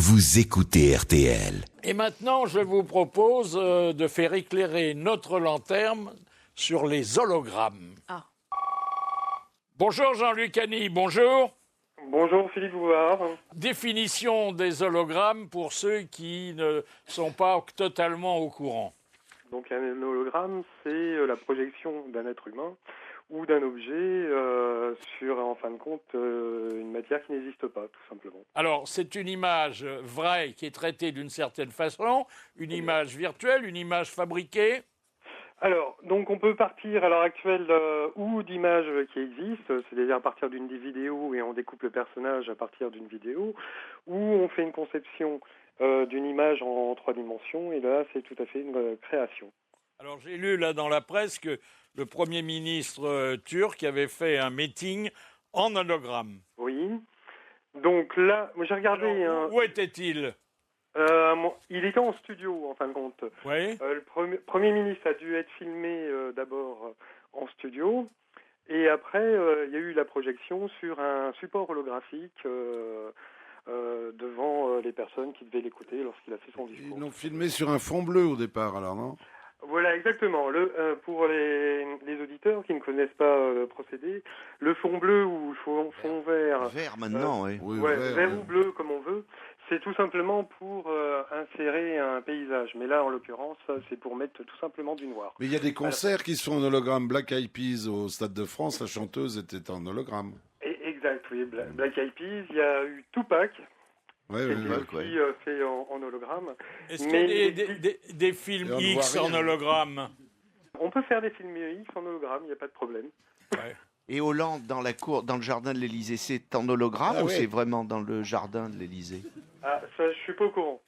vous écoutez RTL. Et maintenant, je vous propose de faire éclairer notre lanterne sur les hologrammes. Ah. Bonjour Jean-Luc Anny, bonjour. Bonjour Philippe Bouvard. Définition des hologrammes pour ceux qui ne sont pas totalement au courant. Donc un hologramme, c'est la projection d'un être humain ou d'un objet sur, en fin de compte, une matière qui n'existe pas, tout simplement. Alors, c'est une image vraie qui est traitée d'une certaine façon, une image virtuelle, une image fabriquée. Alors, donc on peut partir à l'heure actuelle ou d'images qui existent, c'est-à-dire à partir d'une vidéo et on découpe le personnage à partir d'une vidéo, ou on fait une conception d'une image en 3 dimensions, et là c'est tout à fait une création. Alors j'ai lu là dans la presse que le Premier ministre turc avait fait un meeting en hologramme. Oui. Donc là, moi j'ai regardé... Alors, où était-il ? Il était en studio, en fin de compte. Oui. Le Premier ministre a dû être filmé d'abord en studio, et après il y a eu la projection sur un support holographique devant les personnes qui devaient l'écouter lorsqu'il a fait son discours. Ils l'ont filmé sur un fond bleu au départ, alors non ? Voilà, exactement. Pour les auditeurs qui ne connaissent pas le procédé, le fond bleu ou fond vert... Vert maintenant, oui. Vert ou bleu, comme on veut. C'est tout simplement pour insérer un paysage. Mais là, en l'occurrence, c'est pour mettre tout simplement du noir. Mais il y a des concerts qui sont en hologramme. Black Eyed Peas au Stade de France, la chanteuse était en hologramme. Exact, oui. Black Eyed Peas, il y a eu Tupac, qui était aussi fait en hologramme. Est-ce qu'il y a des films X en hologramme ? On peut faire des films X en hologramme, il n'y a pas de problème. Ouais. Et Hollande, dans la cour, dans le jardin de l'Élysée, c'est en hologramme ou c'est vraiment dans le jardin de l'Élysée ? Ah, ça, je suis pas au courant.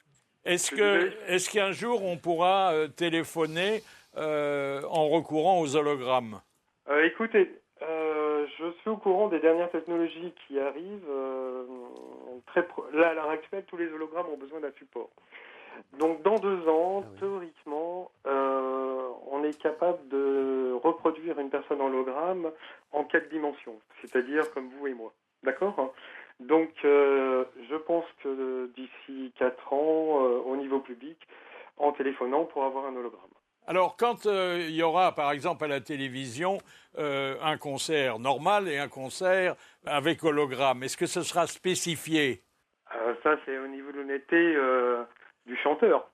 Est-ce qu'un jour on pourra téléphoner en recourant aux hologrammes ? Écoutez, je suis au courant des dernières technologies qui arrivent. Là, à l'heure actuelle, tous les hologrammes ont besoin d'un support. Donc, dans 2 ans, théoriquement, on est capable de reproduire une personne en hologramme en 4 dimensions, c'est-à-dire comme vous et moi. D'accord ? Donc, je pense que d'ici 4 ans, au niveau public, en téléphonant, on pourra avoir un hologramme. Alors, quand il y aura, par exemple, à la télévision, un concert normal et un concert avec hologramme, est-ce que ce sera spécifié ? Ça, c'est au niveau de l'honnêteté du chanteur.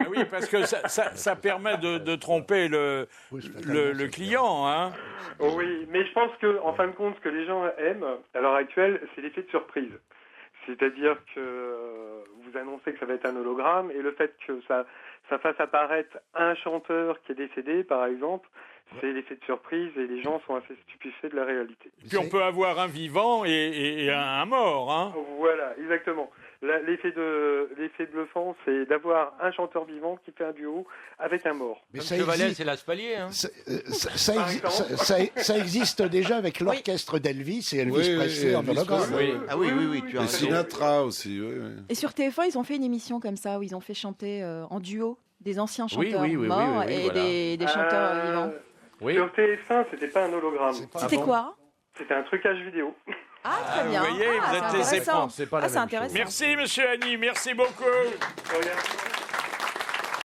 Ah oui, parce que ça permet de tromper le client, hein. Oui, mais je pense que, en fin de compte, ce que les gens aiment, à l'heure actuelle, c'est l'effet de surprise. C'est-à-dire que vous annoncez que ça va être un hologramme, et le fait que ça fasse apparaître un chanteur qui est décédé, par exemple, c'est l'effet de surprise, et les gens sont assez stupéfaits de la réalité. Puis on peut avoir un vivant et un mort, hein. Voilà, exactement. L'effet bluffant, c'est d'avoir un chanteur vivant qui fait un duo avec un mort. Mais ça existe... c'est l'Aspalier. Hein. Ça existe déjà avec l'orchestre d'Elvis et Elvis Presley en hologramme. Ah oui, tu as Et raison. Sinatra aussi, oui. Et sur TF1, ils ont fait une émission comme ça où ils ont fait chanter en duo des anciens chanteurs morts et des chanteurs vivants. Oui. Sur TF1, c'était pas un hologramme. C'était quoi ? C'était un trucage vidéo. Ah, très bien. Vous voyez, vous êtes laissé intéressant. prendre. C'est pas la C'est même intéressant. Merci, monsieur Anny, merci beaucoup. Regarde.